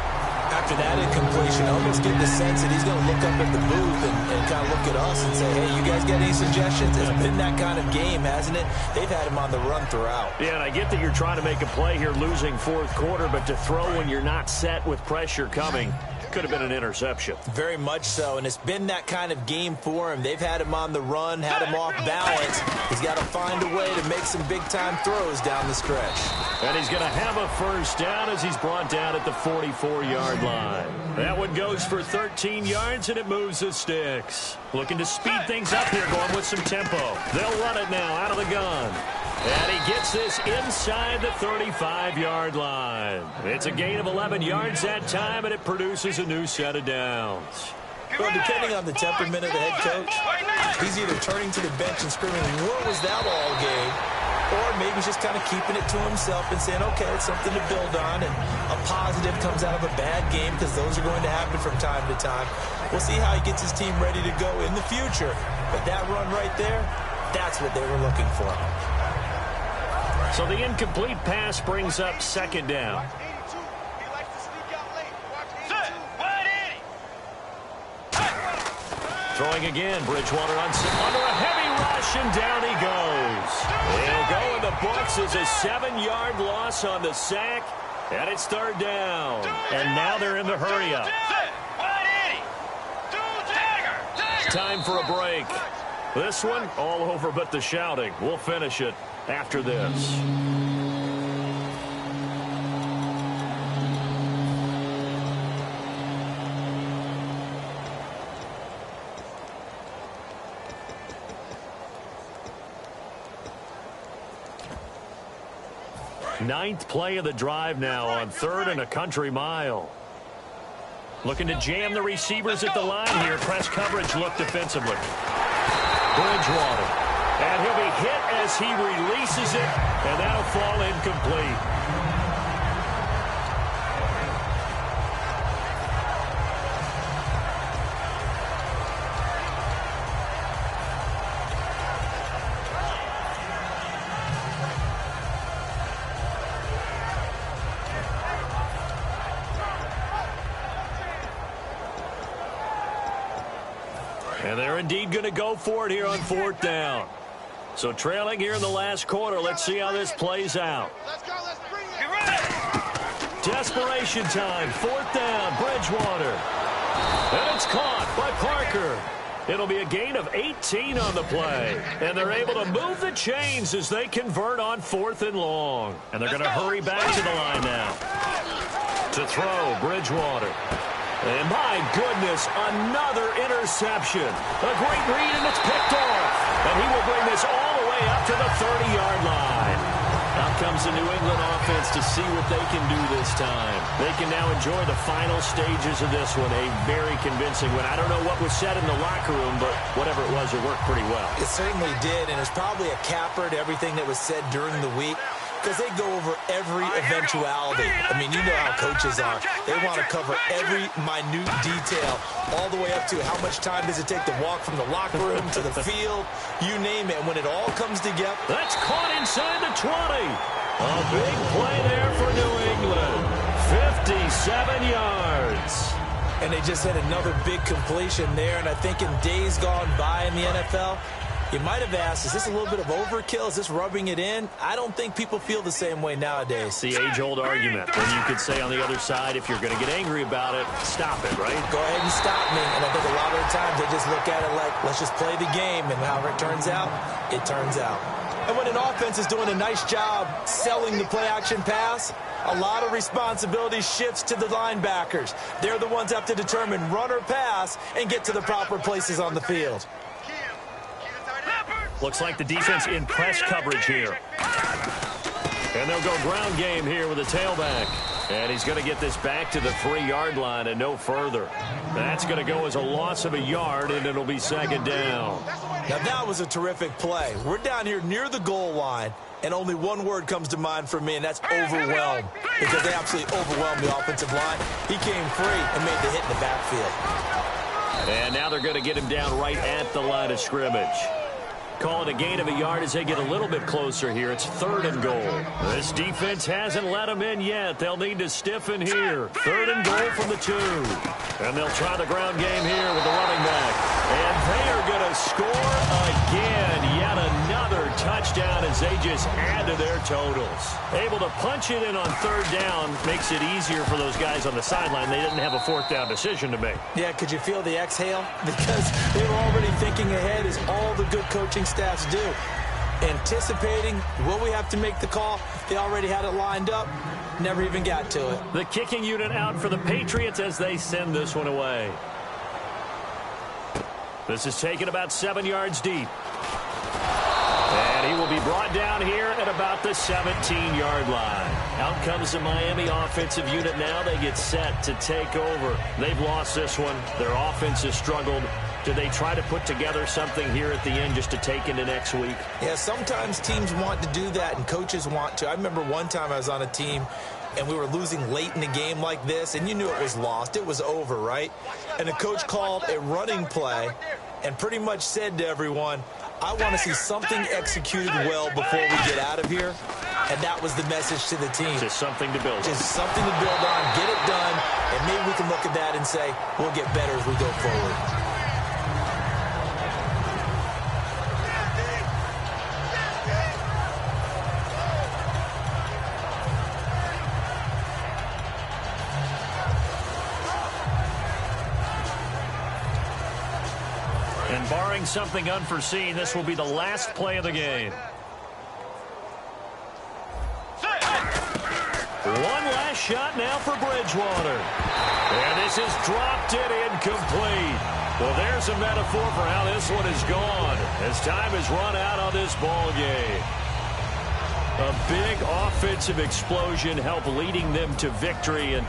After that incompletion, I almost get the sense that he's going to look up at the booth and kind of look at us and say, hey, you guys got any suggestions? It's been that kind of game, hasn't it? They've had him on the run throughout. Yeah, and I get that you're trying to make a play here losing fourth quarter, but to throw when you're not set with pressure coming could have been an interception. Very much so, and it's been that kind of game for him. They've had him on the run, had him off balance. He's got to find a way to make some big-time throws down the stretch. And he's going to have a first down as he's brought down at the 44-yard line. That one goes for 13 yards, and it moves the sticks. Looking to speed things up here, going with some tempo. They'll run it now out of the gun. And he gets this inside the 35-yard line. It's a gain of 11 yards that time, and it produces a new set of downs. Well, depending on the temperament of the head coach, he's either turning to the bench and screaming, what was that all game? Or maybe he's just kind of keeping it to himself and saying, okay, it's something to build on, and a positive comes out of a bad game because those are going to happen from time to time. We'll see how he gets his team ready to go in the future. But that run right there, that's what they were looking for. So the incomplete pass brings up second down. Throwing again, Bridgewater under a heavy rush, and down he goes. He'll go in the books as a 7-yard loss on the sack, and it's third down. And now they're in the hurry-up. Time for a break. This one, all over but the shouting. We'll finish it after this. Ninth play of the drive now on third and a country mile. Looking to jam the receivers at the line here. Press coverage look defensively. Bridgewater. And he'll be hit as he releases it, and that'll fall incomplete. And they're indeed going to go for it here on 4th down. So trailing here in the last quarter. Let's see how this plays out. Let's go. Let's bring it. Get ready. Desperation time. 4th down. Bridgewater. And it's caught by Parker. It'll be a gain of 18 on the play. And they're able to move the chains as they convert on 4th and long. And they're going to hurry back to the line now. To throw, Bridgewater. And my goodness, another interception. A great read, and it's picked off. And he will bring this all the way up to the 30-yard line. Out comes the New England offense to see what they can do this time. They can now enjoy the final stages of this one. A very convincing one. I don't know what was said in the locker room, but whatever it was, it worked pretty well. It certainly did, and it's probably a capper to everything that was said during the week, because they go over every eventuality. I mean, you know how coaches are. They want to cover every minute detail, all the way up to how much time does it take to walk from the locker room to the field, you name it. And when it all comes together. That's caught inside the 20. A big play there for New England. 57 yards. And they just had another big completion there. And I think in days gone by in the NFL, you might have asked, is this a little bit of overkill? Is this rubbing it in? I don't think people feel the same way nowadays. The age-old argument when you could say on the other side, if you're going to get angry about it, stop it, right? Go ahead and stop me. And I think a lot of the times they just look at it like, let's just play the game. And however it turns out, it turns out. And when an offense is doing a nice job selling the play-action pass, a lot of responsibility shifts to the linebackers. They're the ones that have to determine run or pass and get to the proper places on the field. Looks like the defense in press coverage here. And they'll go ground game here with a tailback. And he's going to get this back to the 3-yard line and no further. That's going to go as a loss of a yard, and it'll be 2nd down. Now, that was a terrific play. We're down here near the goal line, and only one word comes to mind for me, and that's overwhelmed, because they absolutely overwhelmed the offensive line. He came free and made the hit in the backfield. And now they're going to get him down right at the line of scrimmage. Call it a gain of a yard as they get a little bit closer here. It's 3rd and goal. This defense hasn't let them in yet. They'll need to stiffen here. 3rd and goal from the 2. And they'll try the ground game here with the running back. And they are going to score again. Yet another touchdown as they just add to their totals. Able to punch it in on 3rd down makes it easier for those guys on the sideline. They didn't have a 4th down decision to make. Yeah, could you feel the exhale? Because they were already thinking ahead, as all the good coaching staffs do. Anticipating, will we have to make the call? They already had it lined up. Never even got to it. The kicking unit out for the Patriots as they send this one away. This is taken about 7 yards deep. And he will be brought down here at about the 17-yard line. Out comes the Miami offensive unit now. They get set to take over. They've lost this one. Their offense has struggled. Do they try to put together something here at the end just to take into next week? Yeah, sometimes teams want to do that and coaches want to. I remember one time I was on a team and we were losing late in the game like this, and you knew it was lost. It was over, right? And the coach called a running play and pretty much said to everyone, I want to see something executed well before we get out of here. And that was the message to the team. Just something to build on. Just something to build on, get it done, and maybe we can look at that and say, we'll get better as we go forward. And barring something unforeseen, this will be the last play of the game. One last shot now for Bridgewater. And this is dropped it incomplete. Well, there's a metaphor for how this one is gone as time has run out on this ball game. A big offensive explosion helped leading them to victory. And